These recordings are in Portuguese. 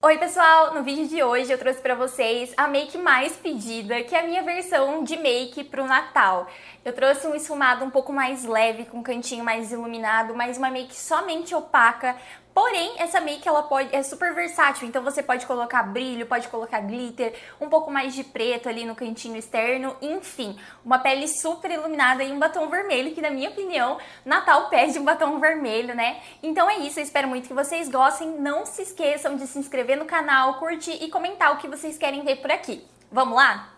Oi pessoal, no vídeo de hoje eu trouxe pra vocês a make mais pedida, que é a minha versão de make pro Natal. Eu trouxe um esfumado um pouco mais leve, com um cantinho mais iluminado, mas uma make somente opaca. Porém, essa make é super versátil, então você pode colocar brilho, pode colocar glitter, um pouco mais de preto ali no cantinho externo, enfim, uma pele super iluminada e um batom vermelho, que na minha opinião, Natal pede um batom vermelho, né? Então é isso, eu espero muito que vocês gostem, não se esqueçam de se inscrever no canal, curtir e comentar o que vocês querem ver por aqui. Vamos lá?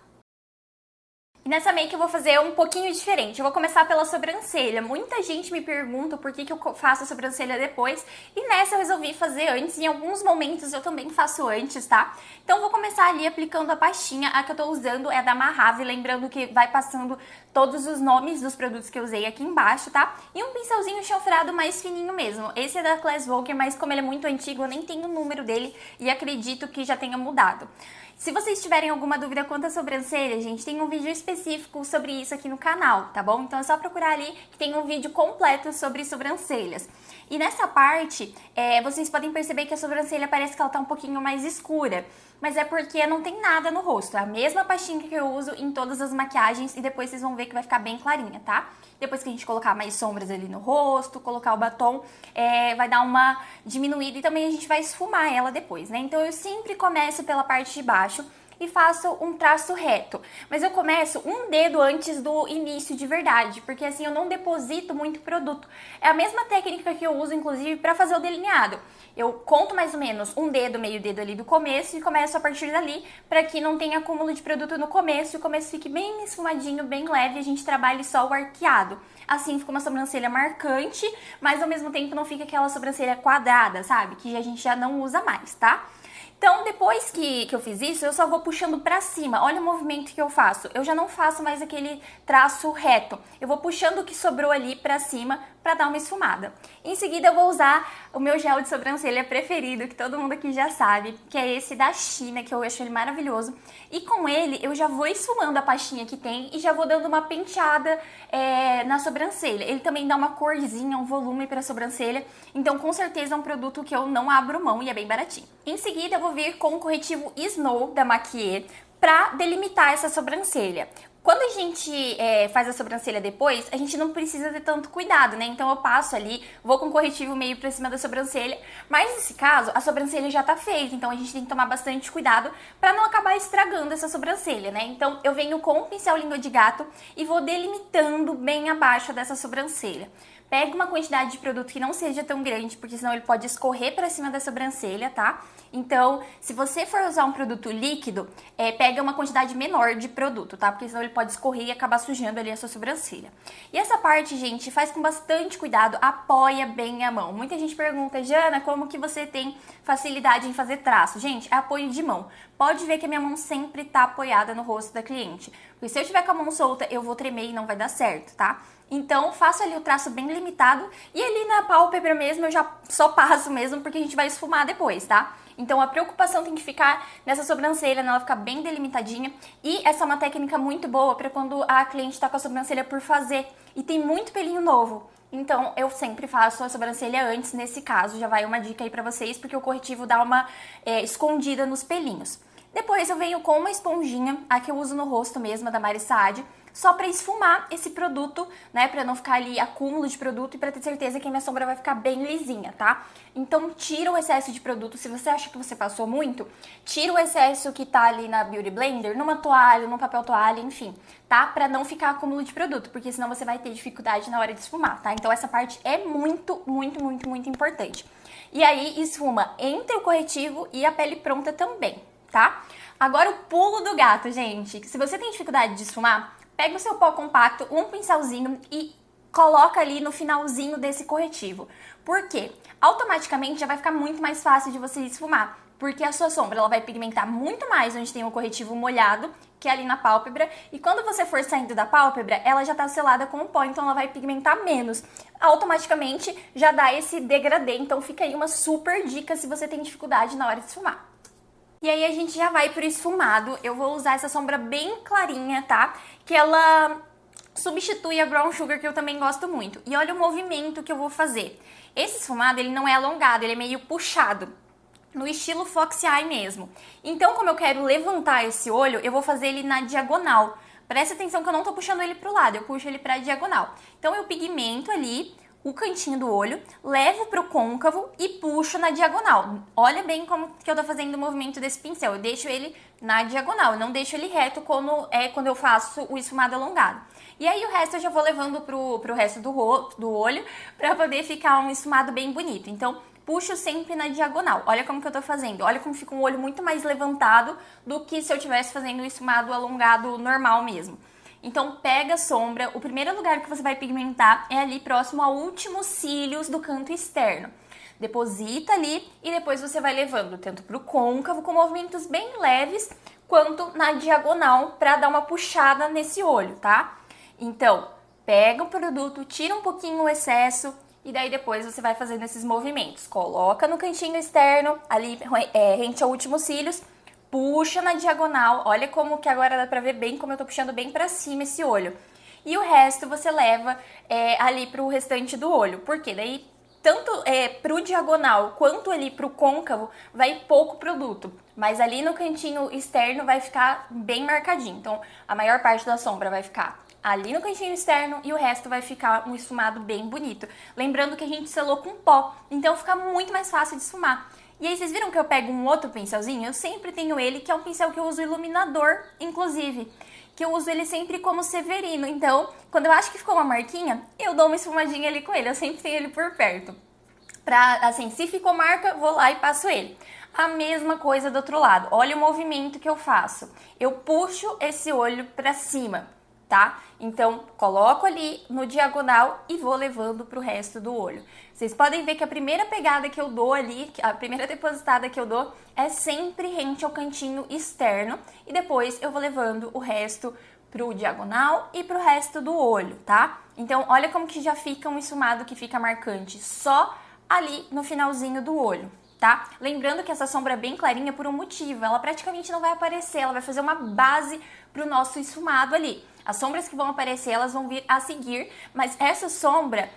E nessa make eu vou fazer um pouquinho diferente. Eu vou começar pela sobrancelha. Muita gente me pergunta por que eu faço a sobrancelha depois. E nessa eu resolvi fazer antes. Em alguns momentos eu também faço antes, tá? Então eu vou começar ali aplicando a pastinha. A que eu tô usando é da Mahave. Lembrando que vai passando todos os nomes dos produtos que eu usei aqui embaixo, tá? E um pincelzinho chanfrado mais fininho mesmo. Esse é da Class Volker, mas como ele é muito antigo, eu nem tenho o número dele. E acredito que já tenha mudado. Se vocês tiverem alguma dúvida quanto à sobrancelha, gente, tem um vídeo específico sobre isso aqui no canal, tá bom? Então é só procurar ali que tem um vídeo completo sobre sobrancelhas. E nessa parte, vocês podem perceber que a sobrancelha parece que ela tá um pouquinho mais escura. Mas é porque não tem nada no rosto. É a mesma pastinha que eu uso em todas as maquiagens e depois vocês vão ver que vai ficar bem clarinha, tá? Depois que a gente colocar mais sombras ali no rosto, colocar o batom, vai dar uma diminuída e também a gente vai esfumar ela depois, né? Então eu sempre começo pela parte de baixo e faço um traço reto. Mas eu começo um dedo antes do início de verdade, porque assim eu não deposito muito produto. É a mesma técnica que eu uso, inclusive, para fazer o delineado. Eu conto mais ou menos um dedo, meio dedo ali do começo e começo a partir dali, para que não tenha acúmulo de produto no começo e o começo fique bem esfumadinho, bem leve e a gente trabalhe só o arqueado. Assim fica uma sobrancelha marcante, mas ao mesmo tempo não fica aquela sobrancelha quadrada, sabe? Que a gente já não usa mais, tá? Então, depois que eu fiz isso, eu só vou puxando pra cima. Olha o movimento que eu faço. Eu já não faço mais aquele traço reto. Eu vou puxando o que sobrou ali pra cima pra dar uma esfumada. Em seguida, eu vou usar o meu gel de sobrancelha preferido, que todo mundo aqui já sabe, que é esse da China, que eu acho ele maravilhoso. E com ele, eu já vou esfumando a pastinha que tem e já vou dando uma penteada na sobrancelha. Ele também dá uma corzinha, um volume pra sobrancelha. Então, com certeza, é um produto que eu não abro mão e é bem baratinho. Em seguida, eu vou vir com o corretivo Snow da Maquier pra delimitar essa sobrancelha. Quando a gente faz a sobrancelha depois, a gente não precisa ter tanto cuidado, né? Então eu passo ali, vou com o corretivo meio pra cima da sobrancelha, mas nesse caso a sobrancelha já tá feita, então a gente tem que tomar bastante cuidado pra não acabar estragando essa sobrancelha, né? Então eu venho com o pincel língua de gato e vou delimitando bem abaixo dessa sobrancelha. Pega uma quantidade de produto que não seja tão grande, porque senão ele pode escorrer pra cima da sobrancelha, tá? Então, se você for usar um produto líquido, pega uma quantidade menor de produto, tá? Porque senão ele pode escorrer e acabar sujando ali a sua sobrancelha. E essa parte, gente, faz com bastante cuidado, apoia bem a mão. Muita gente pergunta, Jana, como que você tem facilidade em fazer traço? Gente, é apoio de mão. Pode ver que a minha mão sempre tá apoiada no rosto da cliente. Porque se eu tiver com a mão solta, eu vou tremer e não vai dar certo, tá? Então, faço ali o traço bem limitado e ali na pálpebra mesmo eu já só passo mesmo porque a gente vai esfumar depois, tá? Então, a preocupação tem que ficar nessa sobrancelha, ela ficar bem delimitadinha. E essa é uma técnica muito boa para quando a cliente tá com a sobrancelha por fazer e tem muito pelinho novo. Então, eu sempre faço a sobrancelha antes, nesse caso. Já vai uma dica aí pra vocês, porque o corretivo dá uma escondida nos pelinhos. Depois eu venho com uma esponjinha, a que eu uso no rosto mesmo, da Mari Saad, só pra esfumar esse produto, né, pra não ficar ali acúmulo de produto e pra ter certeza que a minha sombra vai ficar bem lisinha, tá? Então tira o excesso de produto, se você acha que você passou muito, tira o excesso que tá ali na Beauty Blender, numa toalha, num papel toalha, enfim, tá? Pra não ficar acúmulo de produto, porque senão você vai ter dificuldade na hora de esfumar, tá? Então essa parte é muito, muito, muito, muito importante. E aí esfuma entre o corretivo e a pele pronta também, tá? Agora o pulo do gato, gente. Se você tem dificuldade de esfumar, pega o seu pó compacto, um pincelzinho e coloca ali no finalzinho desse corretivo. Por quê? Automaticamente já vai ficar muito mais fácil de você esfumar, porque a sua sombra ela vai pigmentar muito mais onde tem o corretivo molhado, que é ali na pálpebra, e quando você for saindo da pálpebra, ela já tá selada com o pó, então ela vai pigmentar menos. Automaticamente já dá esse degradê, então fica aí uma super dica se você tem dificuldade na hora de esfumar. E aí a gente já vai pro esfumado. Eu vou usar essa sombra bem clarinha, tá? Que ela substitui a Brown Sugar, que eu também gosto muito. E olha o movimento que eu vou fazer. Esse esfumado, ele não é alongado, ele é meio puxado. no estilo Fox Eye mesmo. Então, como eu quero levantar esse olho, eu vou fazer ele na diagonal. Presta atenção que eu não tô puxando ele pro lado, eu puxo ele pra diagonal. Então, eu pigmento ali o cantinho do olho, levo pro côncavo e puxo na diagonal. Olha bem como que eu tô fazendo o movimento desse pincel. Eu deixo ele na diagonal, eu não deixo ele reto quando eu faço o esfumado alongado. E aí o resto eu já vou levando pro resto do olho pra poder ficar um esfumado bem bonito. Então, puxo sempre na diagonal. Olha como que eu tô fazendo. Olha como fica um olho muito mais levantado do que se eu estivesse fazendo um esfumado alongado normal mesmo. Então, pega a sombra. O primeiro lugar que você vai pigmentar é ali próximo ao último cílios do canto externo. Deposita ali e depois você vai levando tanto pro côncavo com movimentos bem leves, quanto na diagonal para dar uma puxada nesse olho, tá? Então, pega o produto, tira um pouquinho o excesso, e daí depois você vai fazendo esses movimentos. Coloca no cantinho externo, ali rente ao último cílios, puxa na diagonal. Olha como que agora dá pra ver bem como eu tô puxando bem pra cima esse olho. E o resto você leva ali pro restante do olho. Porque daí, tanto pro diagonal quanto ali pro côncavo, vai pouco produto. Mas ali no cantinho externo vai ficar bem marcadinho. Então, a maior parte da sombra vai ficar ali no cantinho externo e o resto vai ficar um esfumado bem bonito. Lembrando que a gente selou com pó, então fica muito mais fácil de esfumar. E aí vocês viram que eu pego um outro pincelzinho? Eu sempre tenho ele, que é um pincel que eu uso iluminador, inclusive. Que eu uso ele sempre como Severino. Então, quando eu acho que ficou uma marquinha, eu dou uma esfumadinha ali com ele. Eu sempre tenho ele por perto. Pra, assim, se ficou marca, vou lá e passo ele. A mesma coisa do outro lado. Olha o movimento que eu faço. Eu puxo esse olho pra cima, tá? Então, coloco ali no diagonal e vou levando pro resto do olho. Vocês podem ver que a primeira pegada que eu dou ali, a primeira depositada que eu dou, é sempre rente ao cantinho externo. E depois eu vou levando o resto pro diagonal e pro resto do olho, tá? Então, olha como que já fica um esfumado que fica marcante só ali no finalzinho do olho, tá? Lembrando que essa sombra é bem clarinha por um motivo. Ela praticamente não vai aparecer, ela vai fazer uma base pro nosso esfumado ali. As sombras que vão aparecer, elas vão vir a seguir, mas essa sombra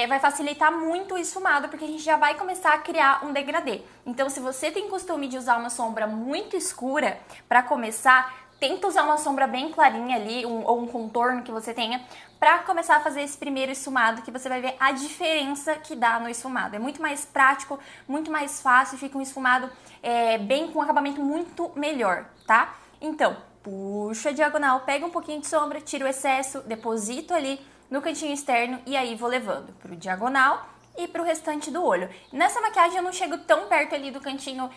vai facilitar muito o esfumado, porque a gente já vai começar a criar um degradê. Então, se você tem costume de usar uma sombra muito escura para começar, tenta usar uma sombra bem clarinha ali, ou um contorno que você tenha, para começar a fazer esse primeiro esfumado, que você vai ver a diferença que dá no esfumado. É muito mais prático, muito mais fácil, fica um esfumado bem com um acabamento muito melhor, tá? Então, puxo a diagonal, pego um pouquinho de sombra, tiro o excesso, deposito ali no cantinho externo e aí vou levando pro diagonal e pro restante do olho. Nessa maquiagem eu não chego tão perto ali do cantinho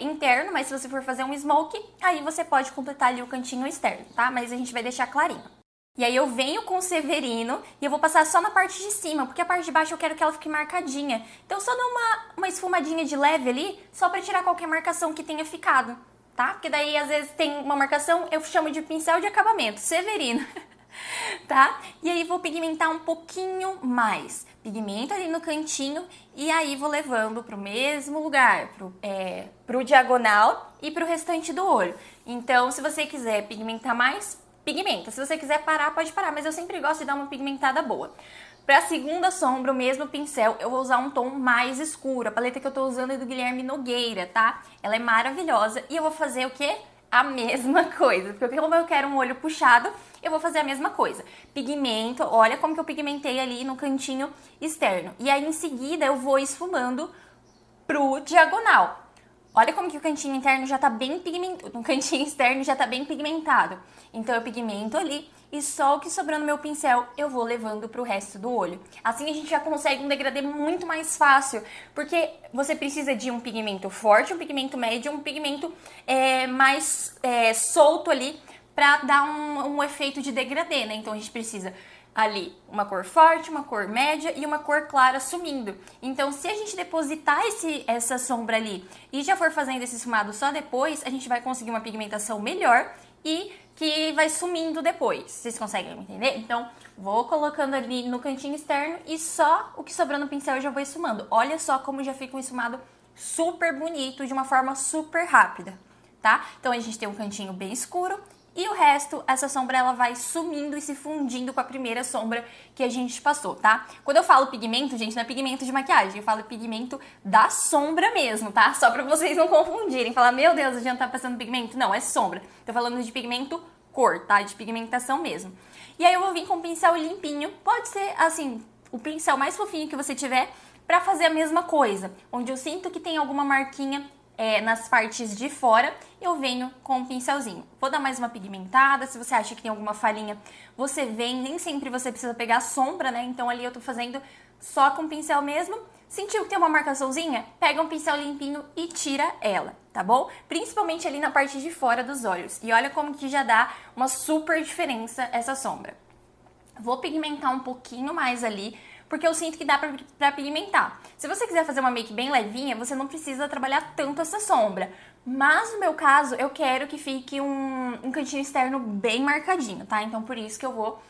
interno, mas se você for fazer um smoke, aí você pode completar ali o cantinho externo, tá? Mas a gente vai deixar clarinho. E aí eu venho com o Severino e eu vou passar só na parte de cima, porque a parte de baixo eu quero que ela fique marcadinha. Então só dou uma esfumadinha de leve ali, só pra tirar qualquer marcação que tenha ficado, tá? Porque daí às vezes tem uma marcação, eu chamo de pincel de acabamento, Severino, tá? E aí vou pigmentar um pouquinho mais. Pigmento ali no cantinho e aí vou levando pro mesmo lugar, pro diagonal e pro restante do olho. Então, se você quiser pigmentar mais, pigmenta. Se você quiser parar, pode parar, mas eu sempre gosto de dar uma pigmentada boa. Pra segunda sombra, o mesmo pincel, eu vou usar um tom mais escuro. A paleta que eu tô usando é do Guilherme Nogueira, tá? Ela é maravilhosa e eu vou fazer o quê? A mesma coisa, porque como eu quero um olho puxado, eu vou fazer a mesma coisa. Pigmento, olha como que eu pigmentei ali no cantinho externo. E aí, em seguida, eu vou esfumando pro diagonal. Olha como que o cantinho interno já tá bem pigmentado, o cantinho externo já tá bem pigmentado. Então eu pigmento ali e só o que sobrou no meu pincel eu vou levando pro resto do olho. Assim a gente já consegue um degradê muito mais fácil, porque você precisa de um pigmento forte, um pigmento médio, um pigmento mais solto ali pra dar um efeito de degradê, né? Então a gente precisa ali uma cor forte, uma cor média e uma cor clara sumindo. Então, se a gente depositar essa sombra ali e já for fazendo esse esfumado só depois, a gente vai conseguir uma pigmentação melhor e que vai sumindo depois. Vocês conseguem entender? Então, vou colocando ali no cantinho externo e só o que sobrou no pincel eu já vou esfumando. Olha só como já fica um esfumado super bonito, de uma forma super rápida, tá? Então, a gente tem um cantinho bem escuro e o resto, essa sombra ela vai sumindo e se fundindo com a primeira sombra que a gente passou, tá? Quando eu falo pigmento, gente, não é pigmento de maquiagem, eu falo pigmento da sombra mesmo, tá? Só pra vocês não confundirem, falar, meu Deus, a gente tá passando pigmento. Não, é sombra. Tô falando de pigmento cor, tá? De pigmentação mesmo. E aí eu vou vir com um pincel limpinho, pode ser, assim, o pincel mais fofinho que você tiver, pra fazer a mesma coisa. Onde eu sinto que tem alguma marquinha nas partes de fora, eu venho com um pincelzinho. Vou dar mais uma pigmentada, se você acha que tem alguma falhinha, você vem, nem sempre você precisa pegar sombra, né? Então ali eu tô fazendo só com o pincel mesmo. Sentiu que tem uma marcaçãozinha? Pega um pincel limpinho e tira ela, tá bom? Principalmente ali na parte de fora dos olhos. E olha como que já dá uma super diferença essa sombra. Vou pigmentar um pouquinho mais ali, porque eu sinto que dá pra pigmentar. Se você quiser fazer uma make bem levinha, você não precisa trabalhar tanto essa sombra. Mas no meu caso, eu quero que fique um cantinho externo bem marcadinho, tá? Então por isso que eu vou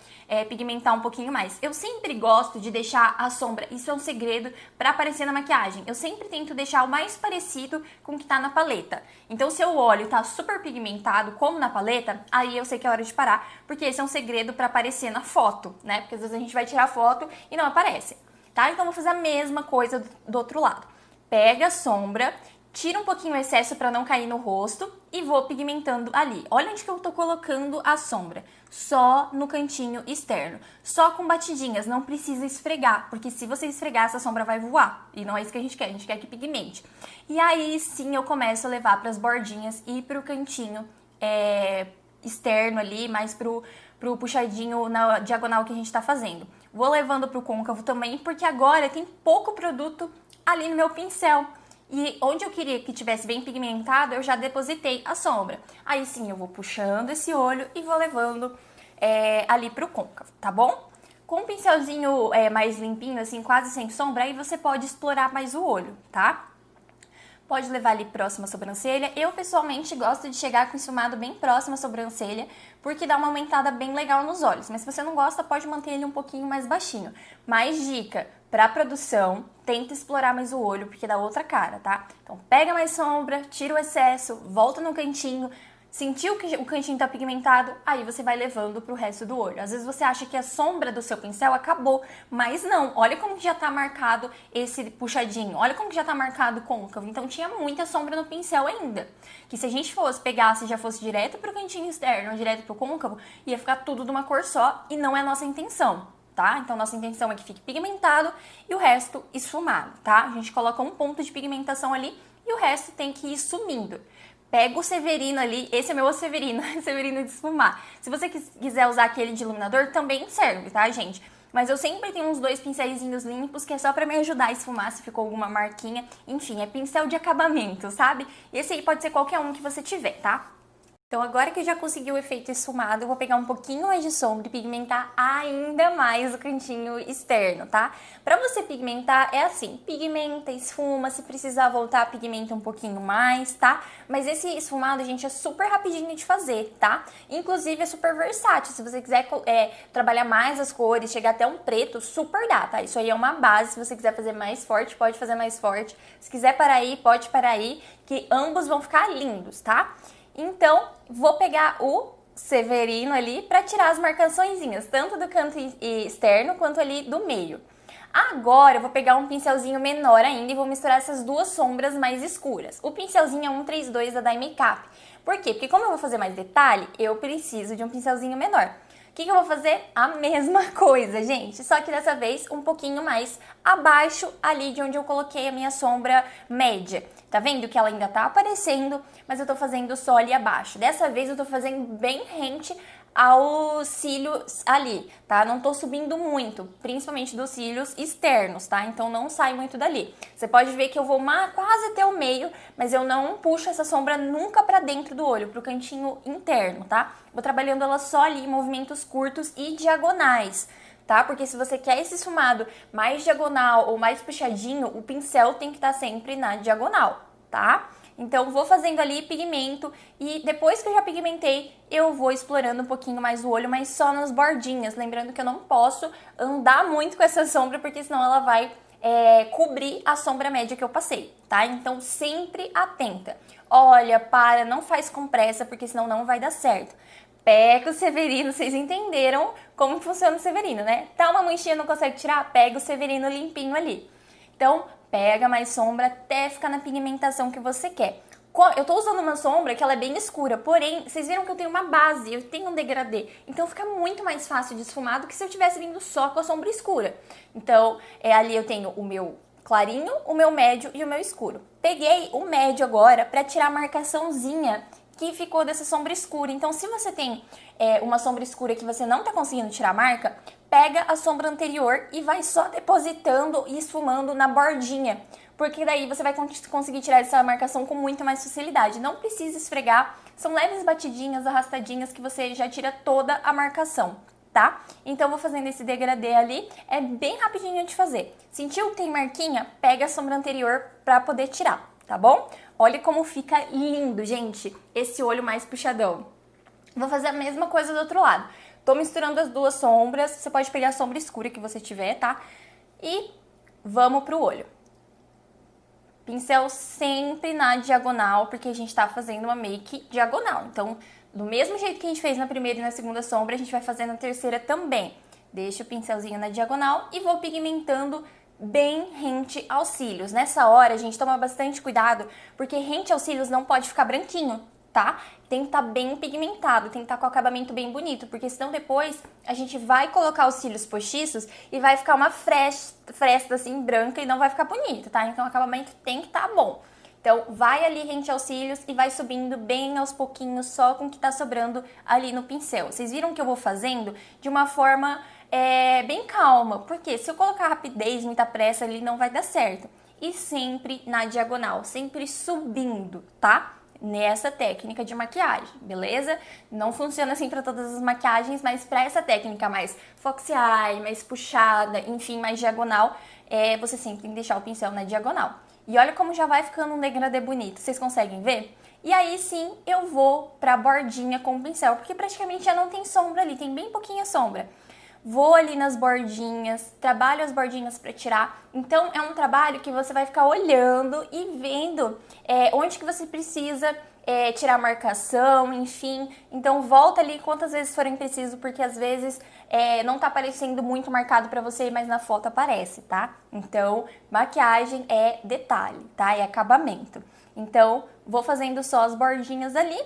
pigmentar um pouquinho mais. Eu sempre gosto de deixar a sombra, isso é um segredo pra aparecer na maquiagem. Eu sempre tento deixar o mais parecido com o que tá na paleta. Então se o olho tá super pigmentado, como na paleta, aí eu sei que é hora de parar, porque esse é um segredo pra aparecer na foto, né? Porque às vezes a gente vai tirar foto e não aparece, tá? Então eu vou fazer a mesma coisa do outro lado. Pega a sombra, tira um pouquinho o excesso para não cair no rosto e vou pigmentando ali. Olha onde que eu tô colocando a sombra. Só no cantinho externo. Só com batidinhas, não precisa esfregar, porque se você esfregar, essa sombra vai voar. E não é isso que a gente quer que pigmente. E aí sim eu começo a levar para as bordinhas e pro cantinho externo ali, mais pro puxadinho na diagonal que a gente tá fazendo. Vou levando pro côncavo também, porque agora tem pouco produto ali no meu pincel. E onde eu queria que tivesse bem pigmentado, eu já depositei a sombra. Aí sim, eu vou puxando esse olho e vou levando ali pro côncavo, tá bom? Com um pincelzinho mais limpinho, assim, quase sem sombra, aí você pode explorar mais o olho, tá? Pode levar ali próximo à sobrancelha. Eu, pessoalmente, gosto de chegar com o esfumado bem próximo à sobrancelha, porque dá uma aumentada bem legal nos olhos. Mas se você não gosta, pode manter ele um pouquinho mais baixinho. Mais dica, pra produção, tenta explorar mais o olho, porque dá outra cara, tá? Então pega mais sombra, tira o excesso, volta no cantinho. Sentiu que o cantinho tá pigmentado, aí você vai levando pro resto do olho. Às vezes você acha que a sombra do seu pincel acabou, mas não. Olha como que já tá marcado esse puxadinho. Olha como que já tá marcado o côncavo. Então tinha muita sombra no pincel ainda. Que se a gente pegasse e já fosse direto pro cantinho externo, direto pro côncavo, ia ficar tudo de uma cor só e não é a nossa intenção, tá? Então nossa intenção é que fique pigmentado e o resto esfumado, tá? A gente coloca um ponto de pigmentação ali e o resto tem que ir sumindo. Pega o Severino ali, esse é meu Severino, Severino de esfumar. Se você quiser usar aquele de iluminador, também serve, tá, gente? Mas eu sempre tenho uns 2 pincéisinhos limpos, que é só pra me ajudar a esfumar se ficou alguma marquinha. Enfim, é pincel de acabamento, sabe? Esse aí pode ser qualquer um que você tiver, tá? Então agora que eu já consegui o efeito esfumado, eu vou pegar um pouquinho mais de sombra e pigmentar ainda mais o cantinho externo, tá? Pra você pigmentar é assim, pigmenta, esfuma, se precisar voltar, pigmenta um pouquinho mais, tá? Mas esse esfumado, gente, é super rapidinho de fazer, tá? Inclusive é super versátil, se você quiser trabalhar mais as cores, chegar até um preto, super dá, tá? Isso aí é uma base, se você quiser fazer mais forte, pode fazer mais forte. Se quiser parar aí, pode parar aí, que ambos vão ficar lindos, tá? Então, vou pegar o Severino ali para tirar as marcaçõezinhas, tanto do canto externo quanto ali do meio. Agora, eu vou pegar um pincelzinho menor ainda e vou misturar essas duas sombras mais escuras. O pincelzinho é 132 da Dye Makeup. Por quê? Porque como eu vou fazer mais detalhe, eu preciso de um pincelzinho menor. O que eu vou fazer? A mesma coisa, gente, só que dessa vez um pouquinho mais abaixo ali de onde eu coloquei a minha sombra média. Tá vendo que ela ainda tá aparecendo, mas eu tô fazendo só ali abaixo. Dessa vez eu tô fazendo bem rente aos cílios ali, tá? Não tô subindo muito, principalmente dos cílios externos, tá? Então não sai muito dali. Você pode ver que eu vou quase até o meio, mas eu não puxo essa sombra nunca pra dentro do olho, pro cantinho interno, tá? Vou trabalhando ela só ali em movimentos curtos e diagonais, tá? Porque se você quer esse esfumado mais diagonal ou mais puxadinho, o pincel tem que estar sempre na diagonal, tá? Então, vou fazendo ali pigmento e depois que eu já pigmentei, eu vou explorando um pouquinho mais o olho, mas só nas bordinhas. Lembrando que eu não posso andar muito com essa sombra, porque senão ela vai cobrir a sombra média que eu passei, tá? Então, sempre atenta. Olha, não faz com pressa, porque senão não vai dar certo. pega o Severino, vocês entenderam como funciona o Severino, né? Tá uma manchinha, não consegue tirar? Pega o Severino limpinho ali. Então, pega mais sombra até ficar na pigmentação que você quer. Eu tô usando uma sombra que ela é bem escura, porém, vocês viram que eu tenho uma base, eu tenho um degradê. Então fica muito mais fácil de esfumar do que se eu tivesse vindo só com a sombra escura. Então, ali eu tenho o meu clarinho, o meu médio e o meu escuro. Peguei o médio agora pra tirar a marcaçãozinha que ficou dessa sombra escura. Então, se você tem uma sombra escura que você não tá conseguindo tirar a marca, pega a sombra anterior e vai só depositando e esfumando na bordinha. Porque daí você vai conseguir tirar essa marcação com muito mais facilidade. Não precisa esfregar, são leves batidinhas, arrastadinhas que você já tira toda a marcação, tá? Então vou fazendo esse degradê ali, é bem rapidinho de fazer. Sentiu que tem marquinha? Pega a sombra anterior pra poder tirar, tá bom? Olha como fica lindo, gente, esse olho mais puxadão. Vou fazer a mesma coisa do outro lado. Tô misturando as duas sombras, você pode pegar a sombra escura que você tiver, tá? E vamos pro olho. Pincel sempre na diagonal, porque a gente tá fazendo uma make diagonal. Então, do mesmo jeito que a gente fez na primeira e na segunda sombra, a gente vai fazer na terceira também. Deixa o pincelzinho na diagonal e vou pigmentando bem rente aos cílios. Nessa hora, a gente toma bastante cuidado, porque rente aos cílios não pode ficar branquinho, tá? Tem que estar bem pigmentado, tem que estar com o acabamento bem bonito, porque senão depois a gente vai colocar os cílios postiços e vai ficar uma fresta assim branca e não vai ficar bonito, tá? Então o acabamento tem que estar bom. Então vai ali rente aos cílios e vai subindo bem aos pouquinhos, só com o que tá sobrando ali no pincel. Vocês viram que eu vou fazendo de uma forma bem calma, porque se eu colocar rapidez, muita pressa ali, não vai dar certo. E sempre na diagonal, sempre subindo, tá? Nessa técnica de maquiagem, beleza? Não funciona assim para todas as maquiagens, mas para essa técnica mais foxy eye, mais puxada, enfim, mais diagonal, você sempre tem que deixar o pincel na diagonal. E olha como já vai ficando um degradê bonito, vocês conseguem ver? E aí sim, eu vou pra bordinha com o pincel, porque praticamente já não tem sombra ali, tem bem pouquinha sombra. Vou ali nas bordinhas, trabalho as bordinhas para tirar. Então, é um trabalho que você vai ficar olhando e vendo onde que você precisa tirar marcação, enfim. Então, volta ali quantas vezes forem preciso, porque às vezes não tá aparecendo muito marcado para você, mas na foto aparece, tá? Então, maquiagem é detalhe, tá? É acabamento. Então, vou fazendo só as bordinhas ali.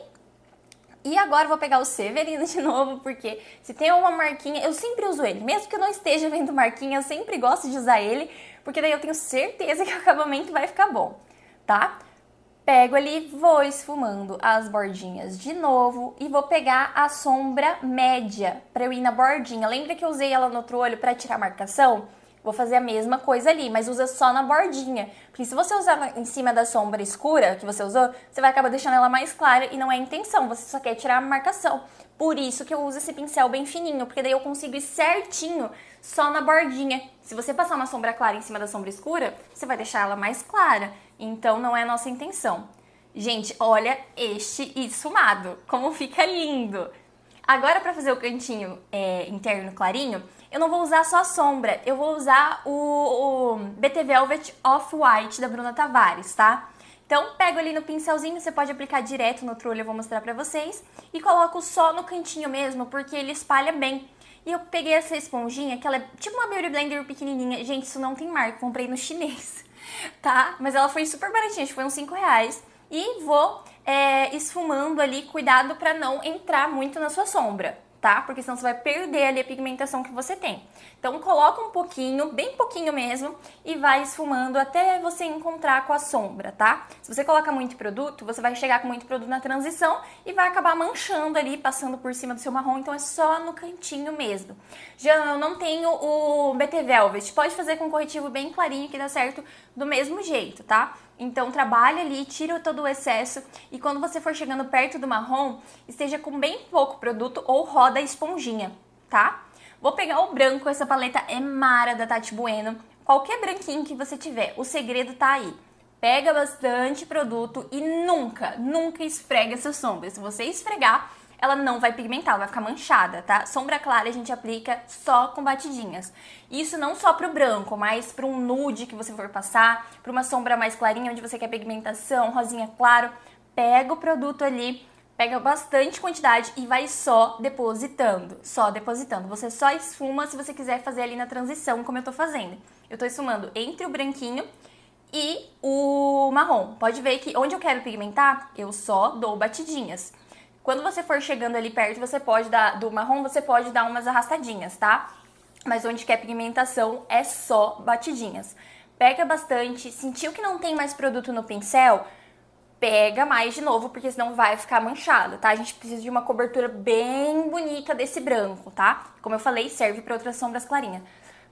E agora eu vou pegar o Severino de novo, porque se tem uma marquinha, eu sempre uso ele. Mesmo que eu não esteja vendo marquinha, eu sempre gosto de usar ele, porque daí eu tenho certeza que o acabamento vai ficar bom, tá? Pego ali, vou esfumando as bordinhas de novo e vou pegar a sombra média pra eu ir na bordinha. Lembra que eu usei ela no outro olho pra tirar a marcação? Vou fazer a mesma coisa ali, mas usa só na bordinha. Porque se você usar em cima da sombra escura que você usou, você vai acabar deixando ela mais clara e não é a intenção, você só quer tirar a marcação. Por isso que eu uso esse pincel bem fininho, porque daí eu consigo ir certinho só na bordinha. Se você passar uma sombra clara em cima da sombra escura, você vai deixar ela mais clara. Então não é a nossa intenção. Gente, olha este esfumado, como fica lindo! Agora para fazer o cantinho interno clarinho, eu não vou usar só a sombra, eu vou usar o BT Velvet Off-White da Bruna Tavares, tá? Então, pego ali no pincelzinho, você pode aplicar direto no outro olho, eu vou mostrar pra vocês. E coloco só no cantinho mesmo, porque ele espalha bem. E eu peguei essa esponjinha, que ela é tipo uma Beauty Blender pequenininha. Gente, isso não tem marca, comprei no chinês, tá? Mas ela foi super baratinha, acho que foi uns 5 reais. E vou esfumando ali, cuidado pra não entrar muito na sua sombra, tá? Porque senão você vai perder ali a pigmentação que você tem. Então coloca um pouquinho, bem pouquinho mesmo, e vai esfumando até você encontrar com a sombra, tá? Se você coloca muito produto, você vai chegar com muito produto na transição e vai acabar manchando ali, passando por cima do seu marrom, então é só no cantinho mesmo. Já eu não tenho o BT Velvet, pode fazer com corretivo bem clarinho que dá certo do mesmo jeito, tá? Então trabalha ali, tira todo o excesso e quando você for chegando perto do marrom, esteja com bem pouco produto ou roda a esponjinha, tá? Vou pegar o branco, essa paleta é Mara da Tati Bueno, qualquer branquinho que você tiver, o segredo tá aí. Pega bastante produto e nunca, nunca esfrega essa sombra. Se você esfregar, ela não vai pigmentar, ela vai ficar manchada, tá? Sombra clara a gente aplica só com batidinhas. Isso não só pro branco, mas para um nude que você for passar, para uma sombra mais clarinha, onde você quer pigmentação, rosinha claro. Pega o produto ali, Pega bastante quantidade e vai só depositando, só depositando. Você só esfuma se você quiser fazer ali na transição, como eu tô fazendo. Eu tô esfumando entre o branquinho e o marrom. Pode ver que onde eu quero pigmentar, eu só dou batidinhas. Quando você for chegando ali perto, você pode dar do marrom, você pode dar umas arrastadinhas, tá? Mas onde quer pigmentação é só batidinhas. Pega bastante, sentiu que não tem mais produto no pincel, pega mais de novo, porque senão vai ficar manchado, tá? A gente precisa de uma cobertura bem bonita desse branco, tá? Como eu falei, serve para outras sombras clarinhas.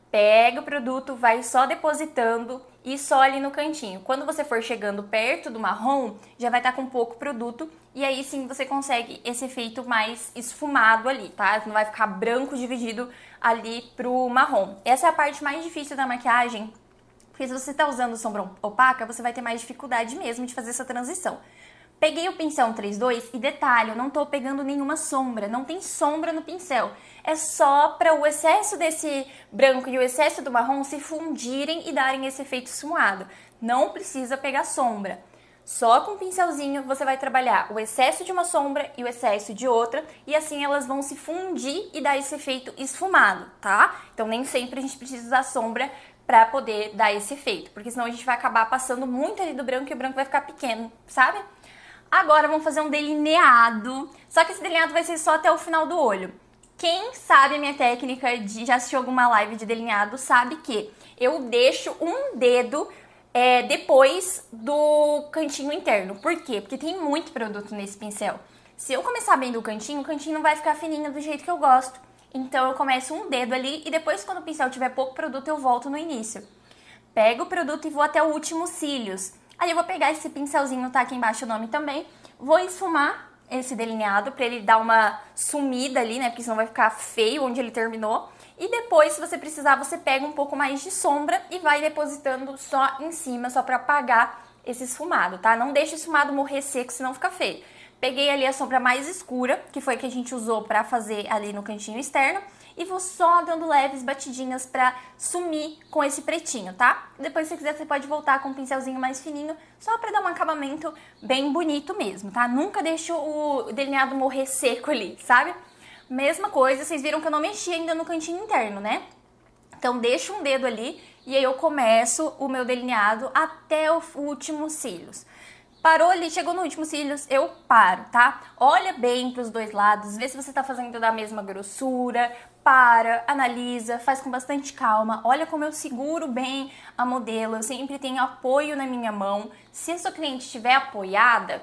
Pega o produto, vai só depositando e só ali no cantinho. Quando você for chegando perto do marrom, já vai estar com pouco produto e aí sim você consegue esse efeito mais esfumado ali, tá? Não vai ficar branco dividido ali pro marrom. Essa é a parte mais difícil da maquiagem, porque se você tá usando sombra opaca, você vai ter mais dificuldade mesmo de fazer essa transição. Peguei o pincel 132 e detalhe, eu não tô pegando nenhuma sombra, não tem sombra no pincel. É só para o excesso desse branco e o excesso do marrom se fundirem e darem esse efeito esfumado. Não precisa pegar sombra. Só com o pincelzinho você vai trabalhar o excesso de uma sombra e o excesso de outra, e assim elas vão se fundir e dar esse efeito esfumado, tá? Então nem sempre a gente precisa usar sombra para poder dar esse efeito, porque senão a gente vai acabar passando muito ali do branco e o branco vai ficar pequeno, sabe? Agora vamos fazer um delineado, só que esse delineado vai ser só até o final do olho. Quem sabe a minha técnica de já assistiu alguma live de delineado sabe que eu deixo um dedo depois do cantinho interno. Por quê? Porque tem muito produto nesse pincel. Se eu começar bem do cantinho, o cantinho não vai ficar fininho do jeito que eu gosto. Então eu começo um dedo ali e depois quando o pincel tiver pouco produto eu volto no início. Pego o produto e vou até o último cílios. Aí eu vou pegar esse pincelzinho, tá aqui embaixo o nome também, vou esfumar esse delineado pra ele dar uma sumida ali, né, porque senão vai ficar feio onde ele terminou. E depois, se você precisar, você pega um pouco mais de sombra e vai depositando só em cima, só pra apagar esse esfumado, tá? Não deixa o esfumado morrer seco, senão fica feio. Peguei ali a sombra mais escura, que foi a que a gente usou pra fazer ali no cantinho externo, e vou só dando leves batidinhas pra sumir com esse pretinho, tá? Depois, se quiser, você pode voltar com um pincelzinho mais fininho, só pra dar um acabamento bem bonito mesmo, tá? Nunca deixo o delineado morrer seco ali, sabe? Mesma coisa, vocês viram que eu não mexi ainda no cantinho interno, né? Então, deixo um dedo ali e aí eu começo o meu delineado até o último cílios. Parou ali, chegou no último cílios, eu paro, tá? Olha bem pros dois lados, vê se você tá fazendo da mesma grossura, para, analisa, faz com bastante calma. Olha como eu seguro bem a modelo, eu sempre tenho apoio na minha mão. Se a sua cliente estiver apoiada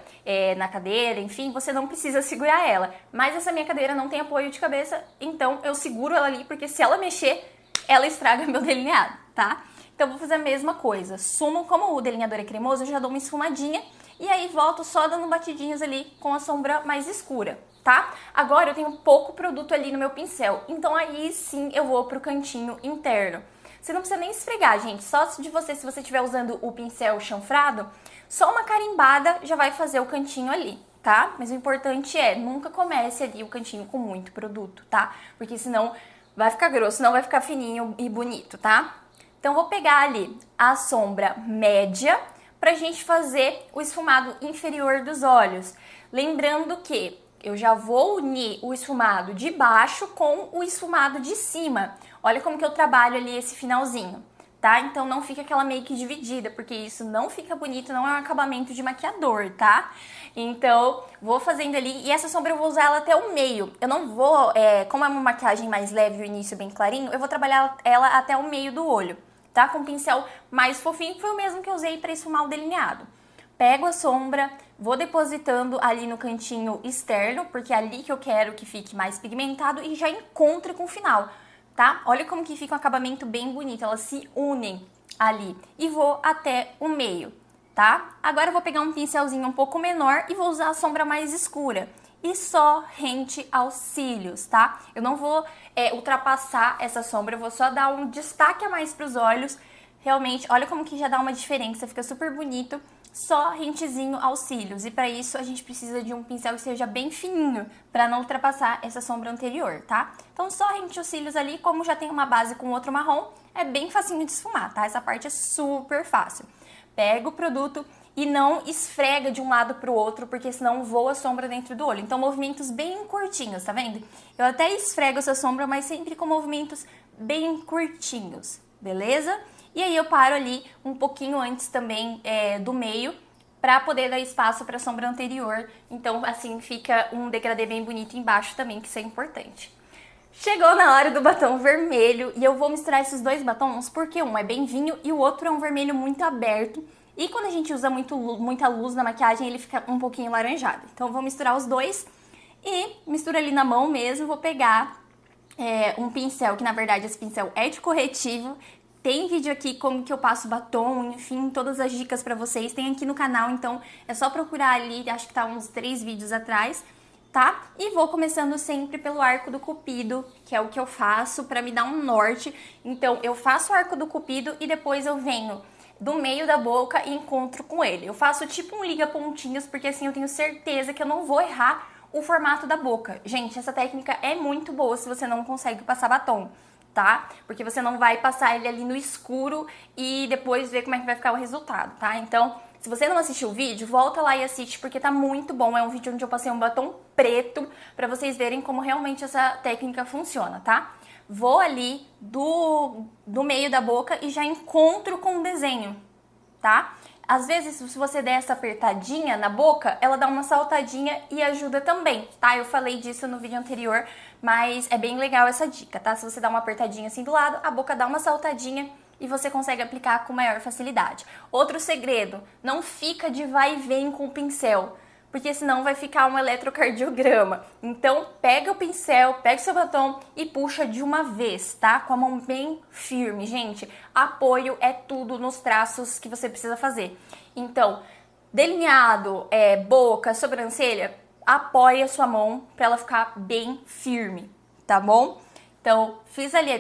na cadeira, enfim, você não precisa segurar ela. Mas essa minha cadeira não tem apoio de cabeça, então eu seguro ela ali, porque se ela mexer, ela estraga meu delineado, tá? Então vou fazer a mesma coisa. Sumo, como o delineador é cremoso, eu já dou uma esfumadinha e aí volto só dando batidinhas ali com a sombra mais escura, tá? Agora eu tenho pouco produto ali no meu pincel, então aí sim eu vou pro cantinho interno. Você não precisa nem esfregar, gente, só de você, se você estiver usando o pincel chanfrado, só uma carimbada já vai fazer o cantinho ali, tá? Mas o importante é, nunca comece ali o cantinho com muito produto, tá? Porque senão vai ficar grosso, não vai ficar fininho e bonito, tá? Então vou pegar ali a sombra média pra gente fazer o esfumado inferior dos olhos. Lembrando que eu já vou unir o esfumado de baixo com o esfumado de cima. Olha como que eu trabalho ali esse finalzinho, tá? Então não fica aquela make dividida, porque isso não fica bonito, não é um acabamento de maquiador, tá? Então vou fazendo ali, e essa sombra eu vou usar ela até o meio. Eu não vou, como é uma maquiagem mais leve e o início bem clarinho, eu vou trabalhar ela até o meio do olho, tá? Com um pincel mais fofinho, que foi o mesmo que eu usei para esfumar o delineado. Pego a sombra, vou depositando ali no cantinho externo, porque é ali que eu quero que fique mais pigmentado e já encontre com o final, tá? Olha como que fica um acabamento bem bonito, elas se unem ali. E vou até o meio, tá? Agora eu vou pegar um pincelzinho um pouco menor e vou usar a sombra mais escura. E só rente aos cílios, tá? Eu não vou ultrapassar essa sombra, eu vou só dar um destaque a mais pros olhos. Realmente, olha como que já dá uma diferença, fica super bonito. Só rentezinho aos cílios, e para isso a gente precisa de um pincel que seja bem fininho, para não ultrapassar essa sombra anterior, tá? Então só rente os cílios ali, como já tem uma base com outro marrom, é bem facinho de esfumar, tá? Essa parte é super fácil. Pego o produto e não esfrega de um lado pro outro, porque senão voa a sombra dentro do olho. Então, movimentos bem curtinhos, tá vendo? Eu até esfrego essa sombra, mas sempre com movimentos bem curtinhos, beleza? E aí eu paro ali um pouquinho antes também do meio, pra poder dar espaço pra sombra anterior. Então, assim, fica um degradê bem bonito embaixo também, que isso é importante. Chegou na hora do batom vermelho e eu vou misturar esses dois batons porque um é bem vinho e o outro é um vermelho muito aberto. E quando a gente usa muita luz na maquiagem, ele fica um pouquinho laranjado. Então eu vou misturar os dois e misturo ali na mão mesmo. Vou pegar um pincel, que na verdade esse pincel é de corretivo. Tem vídeo aqui como que eu passo batom, enfim, todas as dicas pra vocês. Tem aqui no canal, então é só procurar ali, acho que tá uns 3 vídeos atrás. Tá? E vou começando sempre pelo arco do cupido, que é o que eu faço pra me dar um norte. Então, eu faço o arco do cupido e depois eu venho do meio da boca e encontro com ele. Eu faço tipo um liga pontinhos, porque assim eu tenho certeza que eu não vou errar o formato da boca. Gente, essa técnica é muito boa se você não consegue passar batom, tá? Porque você não vai passar ele ali no escuro e depois ver como é que vai ficar o resultado, tá? Então, se você não assistiu o vídeo, volta lá e assiste porque tá muito bom. É um vídeo onde eu passei um batom preto pra vocês verem como realmente essa técnica funciona, tá? Vou ali do meio da boca e já encontro com o desenho, tá? Às vezes, se você der essa apertadinha na boca, ela dá uma saltadinha e ajuda também, tá? Eu falei disso no vídeo anterior, mas é bem legal essa dica, tá? Se você dá uma apertadinha assim do lado, a boca dá uma saltadinha e você consegue aplicar com maior facilidade. Outro segredo, não fica de vai e vem com o pincel, porque senão vai ficar um eletrocardiograma. Então, pega o pincel, pega o seu batom e puxa de uma vez, tá? Com a mão bem firme, gente. Apoio é tudo nos traços que você precisa fazer. Então, delineado, boca, sobrancelha, apoie a sua mão para ela ficar bem firme, tá bom? Então, fiz ali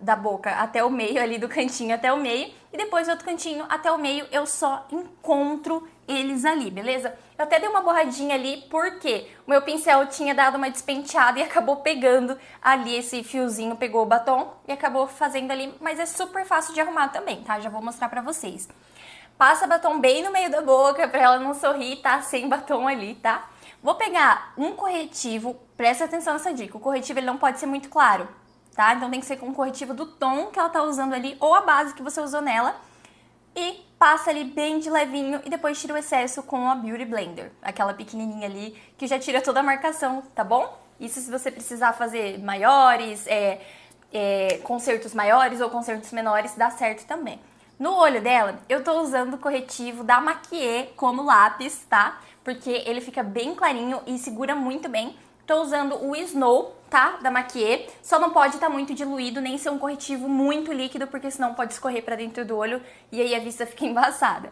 da boca até o meio, ali do cantinho até o meio, e depois do outro cantinho até o meio eu só encontro eles ali, beleza? Eu até dei uma borradinha ali porque o meu pincel tinha dado uma despenteada e acabou pegando ali esse fiozinho, pegou o batom e acabou fazendo ali, mas é super fácil de arrumar também, tá? Já vou mostrar pra vocês. Passa batom bem no meio da boca pra ela não sorrir, tá? Sem batom ali, tá? Vou pegar um corretivo, presta atenção nessa dica, o corretivo ele não pode ser muito claro, tá? Então tem que ser com o corretivo do tom que ela tá usando ali, ou a base que você usou nela, e passa ali bem de levinho e depois tira o excesso com a Beauty Blender, aquela pequenininha ali que já tira toda a marcação, tá bom? Isso se você precisar fazer maiores, concertos maiores ou concertos menores, dá certo também. No olho dela, eu tô usando o corretivo da Maquiê como lápis, tá? Porque ele fica bem clarinho e segura muito bem. Tô usando o Snow, tá? Da Maquiê. Só não pode estar muito diluído, nem ser um corretivo muito líquido, porque senão pode escorrer pra dentro do olho e aí a vista fica embaçada.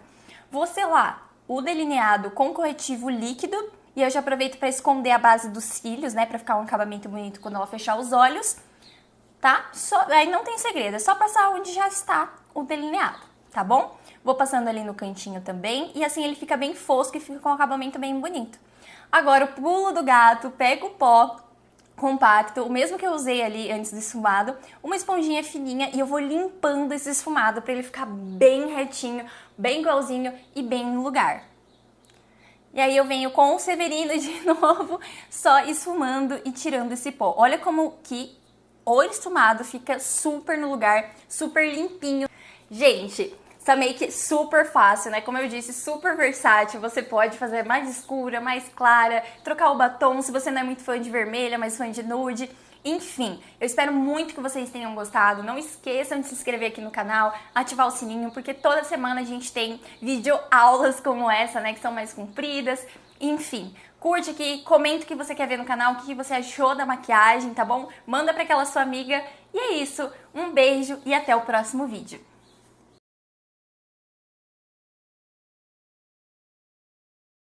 Vou selar o delineado com corretivo líquido e eu já aproveito pra esconder a base dos cílios, né? Pra ficar um acabamento bonito quando ela fechar os olhos, tá? Aí não tem segredo, é só passar onde já está o delineado, tá bom? Vou passando ali no cantinho também e assim ele fica bem fosco e fica com um acabamento bem bonito. Agora o pulo do gato, pego o pó compacto, o mesmo que eu usei ali antes do esfumado, uma esponjinha fininha e eu vou limpando esse esfumado pra ele ficar bem retinho, bem igualzinho e bem no lugar. E aí eu venho com o Severino de novo, só esfumando e tirando esse pó. Olha como que o esfumado fica super no lugar, super limpinho. Gente, essa make é super fácil, né? Como eu disse, super versátil. Você pode fazer mais escura, mais clara, trocar o batom se você não é muito fã de vermelha, mas fã de nude. Enfim, eu espero muito que vocês tenham gostado. Não esqueçam de se inscrever aqui no canal, ativar o sininho, porque toda semana a gente tem videoaulas como essa, né? Que são mais compridas. Enfim, curte aqui, comenta o que você quer ver no canal, o que você achou da maquiagem, tá bom? Manda pra aquela sua amiga. E é isso, um beijo e até o próximo vídeo.